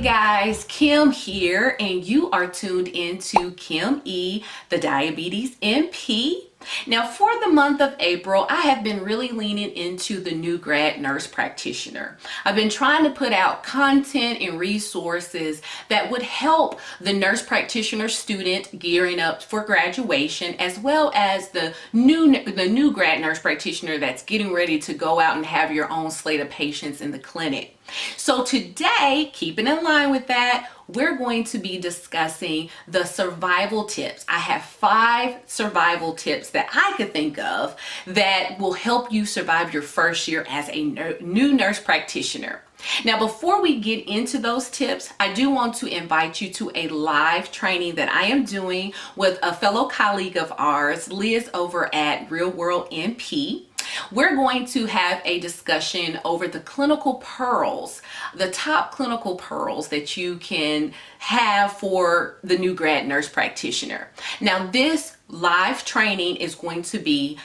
guys, Kim here, and you are tuned into Kim E, the Diabetes MP. Now, for the month of April, I have been really leaning into the new grad nurse practitioner. I've been trying to put out content and resources that would help the nurse practitioner student gearing up for graduation, as well as the new grad nurse practitioner that's getting ready to go out and have your own slate of patients in the clinic. So today, keeping in line with that, we're going to be discussing the survival tips. I have 5 survival tips that I could think of that will help you survive your first year as a new nurse practitioner. Now, before we get into those tips, I do want to invite you to a live training that I am doing with a fellow colleague of ours, Liz, over at Real World NP. We're going to have a discussion over the clinical pearls, the top clinical pearls that you can have for the new grad nurse practitioner. Now, this live training is going to be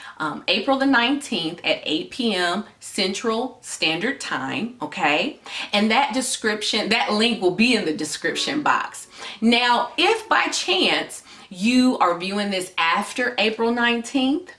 April the 19th at 8 p.m. Central Standard Time, okay? And that link will be in the description box. Now, if by chance you are viewing this after April 19th,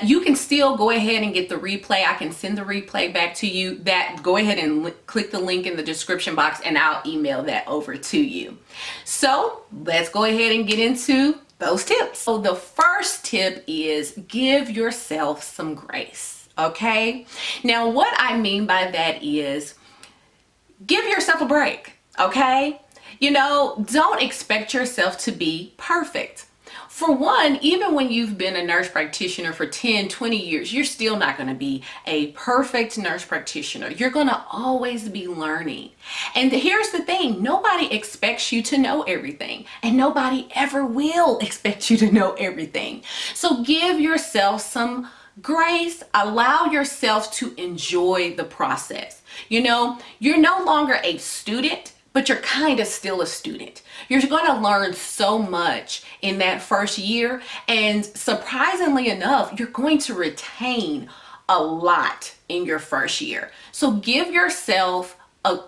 you can still go ahead and get the replay. I can send the replay back to you. Go ahead and click the link in the description box and I'll email that over to you. So let's go ahead and get into those tips. So the first tip is give yourself some grace, okay? Now, what I mean by that is give yourself a break, okay? You know, don't expect yourself to be perfect. For one, even when you've been a nurse practitioner for 10, 20 years, you're still not going to be a perfect nurse practitioner. You're going to always be learning. And here's the thing, nobody expects you to know everything, and nobody ever will expect you to know everything. So give yourself some grace, allow yourself to enjoy the process. You know, you're no longer a student, but you're kind of still a student. You're going to learn so much in that first year, and surprisingly enough, you're going to retain a lot in your first year. So give yourself a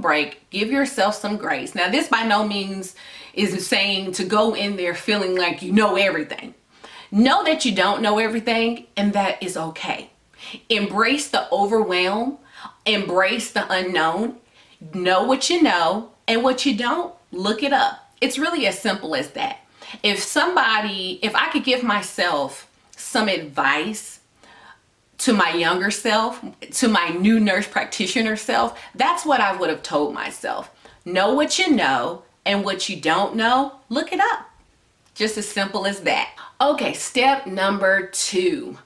break, give yourself some grace. Now, this by no means is saying to go in there feeling like you know everything. Know that you don't know everything, and that is okay. Embrace the overwhelm, embrace the unknown. Know what you know, and what you don't, look it up. It's really as simple as that. If I could give myself some advice to my younger self, to my new nurse practitioner self, that's what I would have told myself. Know what you know, and what you don't know, look it up. Just as simple as that. Okay, step number 2.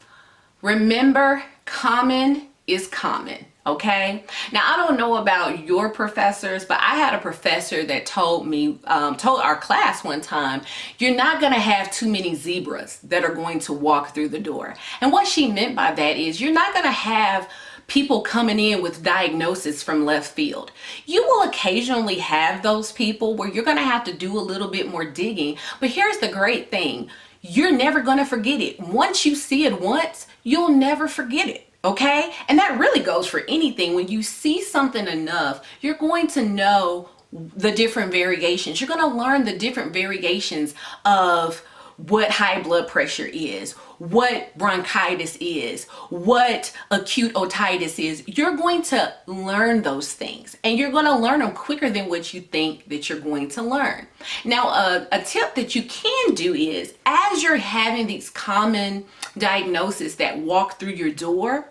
Remember, common is common. Okay, now I don't know about your professors, but I had a professor that told our class one time, you're not going to have too many zebras that are going to walk through the door. And what she meant by that is you're not going to have people coming in with diagnosis from left field. You will occasionally have those people where you're going to have to do a little bit more digging. But here's the great thing. You're never going to forget it. Once you see it once, you'll never forget it. Okay? And that really goes for anything. When you see something enough, you're going to know the different variations. You're going to learn the different variations of what high blood pressure is, what bronchitis is, what acute otitis is. You're going to learn those things, and you're going to learn them quicker than what you think that you're going to learn. Now, a tip that you can do is, as you're having these common diagnoses that walk through your door,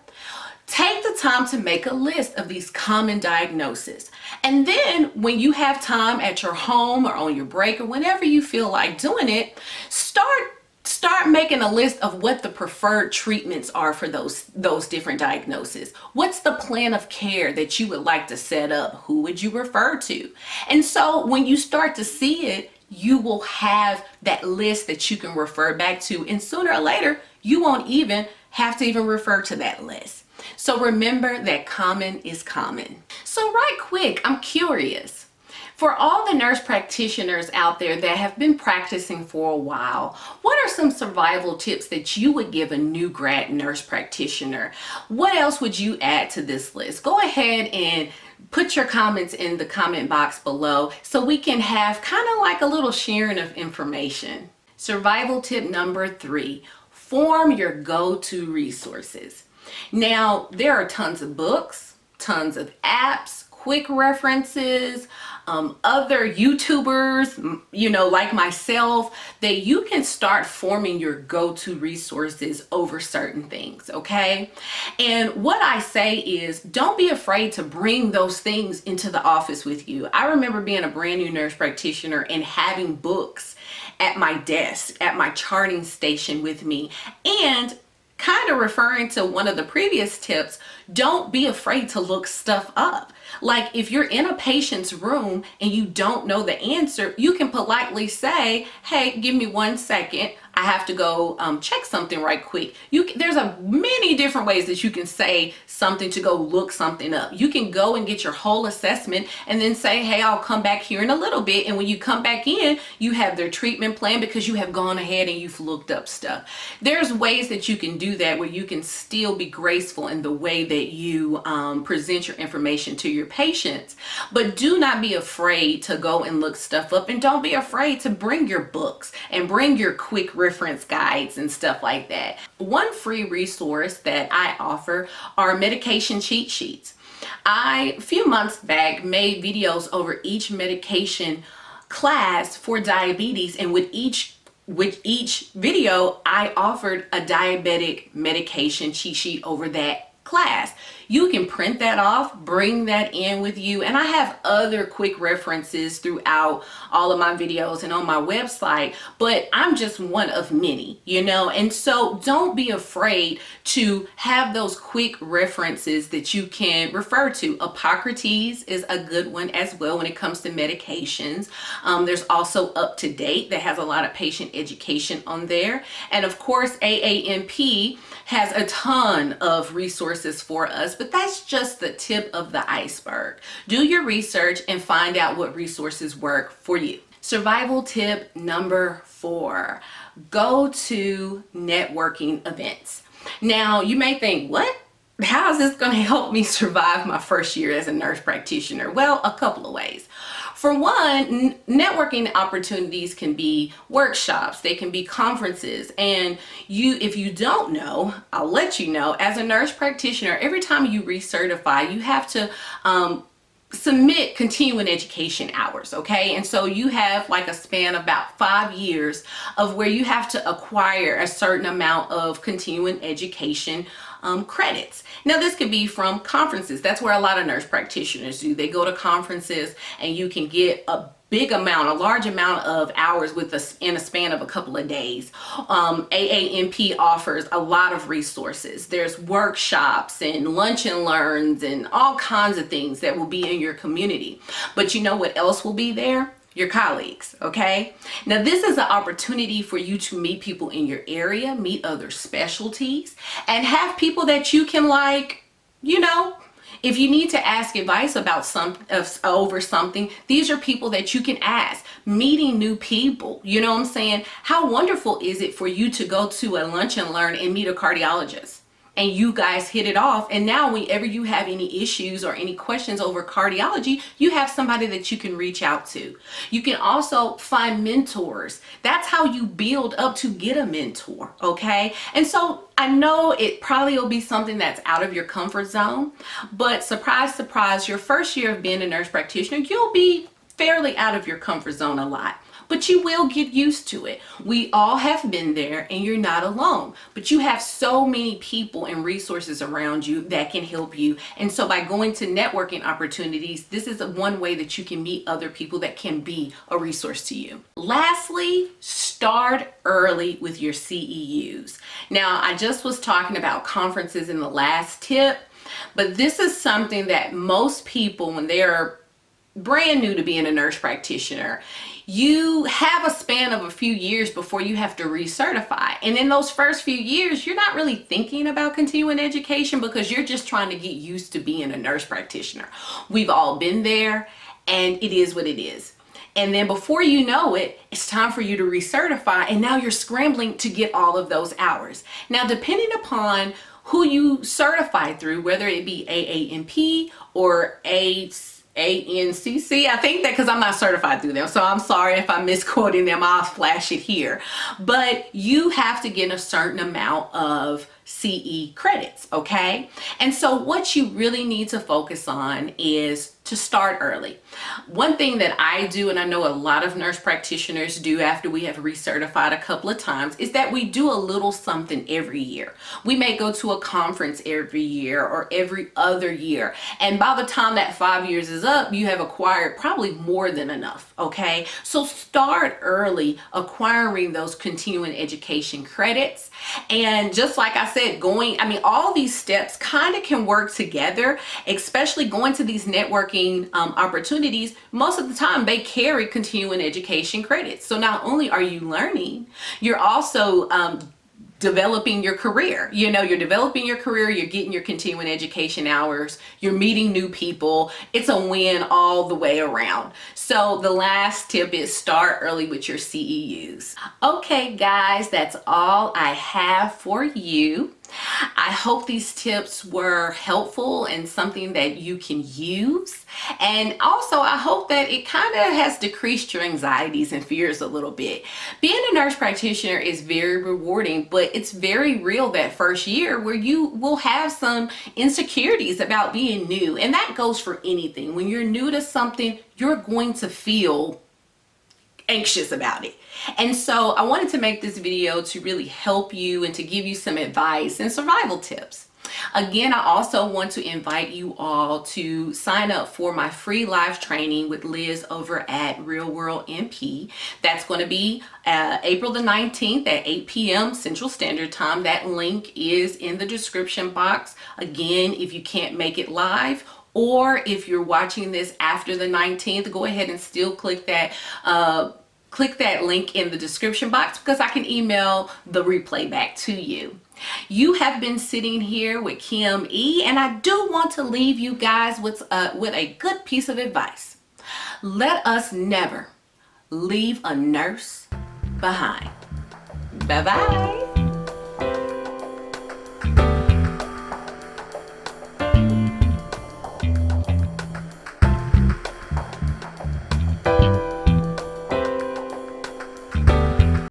take the time to make a list of these common diagnoses. And then when you have time at your home or on your break or whenever you feel like doing it, start making a list of what the preferred treatments are for those different diagnoses. What's the plan of care that you would like to set up? Who would you refer to? And so when you start to see it, you will have that list that you can refer back to, and sooner or later, you won't even have to refer to that list. So remember that common is common. So right quick, I'm curious. For all the nurse practitioners out there that have been practicing for a while, what are some survival tips that you would give a new grad nurse practitioner? What else would you add to this list? Go ahead and put your comments in the comment box below so we can have kind of like a little sharing of information. Survival tip number 3, form your go-to resources. Now, there are tons of books, tons of apps, quick references, other YouTubers, like myself, that you can start forming your go-to resources over certain things, okay? And what I say is, don't be afraid to bring those things into the office with you. I remember being a brand new nurse practitioner and having books at my desk, at my charting station with me, and kind of referring to one of the previous tips, don't be afraid to look stuff up. Like if you're in a patient's room and you don't know the answer, you can politely say, hey, give me 1 second. I have to go check something right quick. There's many different ways that you can say something to go look something up. You can go and get your whole assessment and then say, hey, I'll come back here in a little bit. And when you come back in, you have their treatment plan because you have gone ahead and you've looked up stuff. There's ways that you can do that where you can still be graceful in the way that you present your information to your patients. But do not be afraid to go and look stuff up, and don't be afraid to bring your books and bring your quick reference guides and stuff like that. One free resource that I offer are medication cheat sheets. A few months back, made videos over each medication class for diabetes, and with each video, I offered a diabetic medication cheat sheet over that class. You can print that off, bring that in with you, and I have other quick references throughout all of my videos and on my website, but I'm just one of many, and so don't be afraid to have those quick references that you can refer to. Hippocrates is a good one as well when it comes to medications. There's also Up to Date that has a lot of patient education on there, and of course AAMP has a ton of resources for us, but that's just the tip of the iceberg. Do your research and find out what resources work for you. Survival tip number 4, go to networking events. Now, you may think, what? How is this going to help me survive my first year as a nurse practitioner? Well, a couple of ways. For one, networking opportunities can be workshops, they can be conferences, and if you don't know, I'll let you know, as a nurse practitioner, every time you recertify, you have to submit continuing education hours, okay? And so you have like a span of about 5 years of where you have to acquire a certain amount of continuing education credits. Now this could be from conferences. That's where a lot of nurse practitioners do. They go to conferences and you can get a large amount of hours in a span of a couple of days. AAMP offers a lot of resources. There's workshops and lunch and learns and all kinds of things that will be in your community. But you know what else will be there? Your colleagues, okay? Now this is an opportunity for you to meet people in your area, meet other specialties, and have people that you can if you need to ask advice about over something, these are people that you can ask. Meeting new people, you know what I'm saying? How wonderful is it for you to go to a lunch and learn and meet a cardiologist? And you guys hit it off, and now whenever you have any issues or any questions over cardiology, you have somebody that you can reach out to. You can also find mentors. That's how you build up to get a mentor, okay? And so I know it probably will be something that's out of your comfort zone, but surprise, surprise, your first year of being a nurse practitioner, you'll be fairly out of your comfort zone a lot. But you will get used to it. We all have been there, and you're not alone. But you have so many people and resources around you that can help you. And so by going to networking opportunities, this is one way that you can meet other people that can be a resource to you. Lastly, start early with your CEUs. Now, I just was talking about conferences in the last tip, but this is something that most people, when they're brand new to being a nurse practitioner, you have a span of a few years before you have to recertify. And in those first few years, you're not really thinking about continuing education because you're just trying to get used to being a nurse practitioner. We've all been there, and it is what it is. And then before you know it, it's time for you to recertify, and now you're scrambling to get all of those hours. Now, depending upon who you certify through, whether it be AANP or ANCC. I think that because I'm not certified through them, so I'm sorry if I'm misquoting them. I'll flash it here. But you have to get a certain amount of CE credits, okay? And so what you really need to focus on is to start early. One thing that I do, and I know a lot of nurse practitioners do after we have recertified a couple of times, is that we do a little something every year. We may go to a conference every year or every other year. And by the time that 5 years is up, you have acquired probably more than enough, okay? So start early acquiring those continuing education credits. And just like I said, all these steps kind of can work together, especially going to these networking opportunities. Most of the time they carry continuing education credits. So not only are you learning, you're also developing your career. You're developing your career, you're getting your continuing education hours, you're meeting new people. It's a win all the way around. So the last tip is start early with your CEUs. Okay, guys, that's all I have for you. I hope these tips were helpful and something that you can use. And also, I hope that it kind of has decreased your anxieties and fears a little bit. Being a nurse practitioner is very rewarding, but it's very real that first year where you will have some insecurities about being new. And that goes for anything. When you're new to something, you're going to feel anxious about it. And so I wanted to make this video to really help you and to give you some advice and survival tips. Again, I also want to invite you all to sign up for my free live training with Liz over at Real World MP. That's going to be April the 19th at 8 p.m. Central Standard Time. That link is in the description box. Again, if you can't make it live, or if you're watching this after the 19th, go ahead and still click that link in the description box, because I can email the replay back to you. You have been sitting here with Kim E, and I do want to leave you guys with a good piece of advice. Let us never leave a nurse behind. Bye-bye.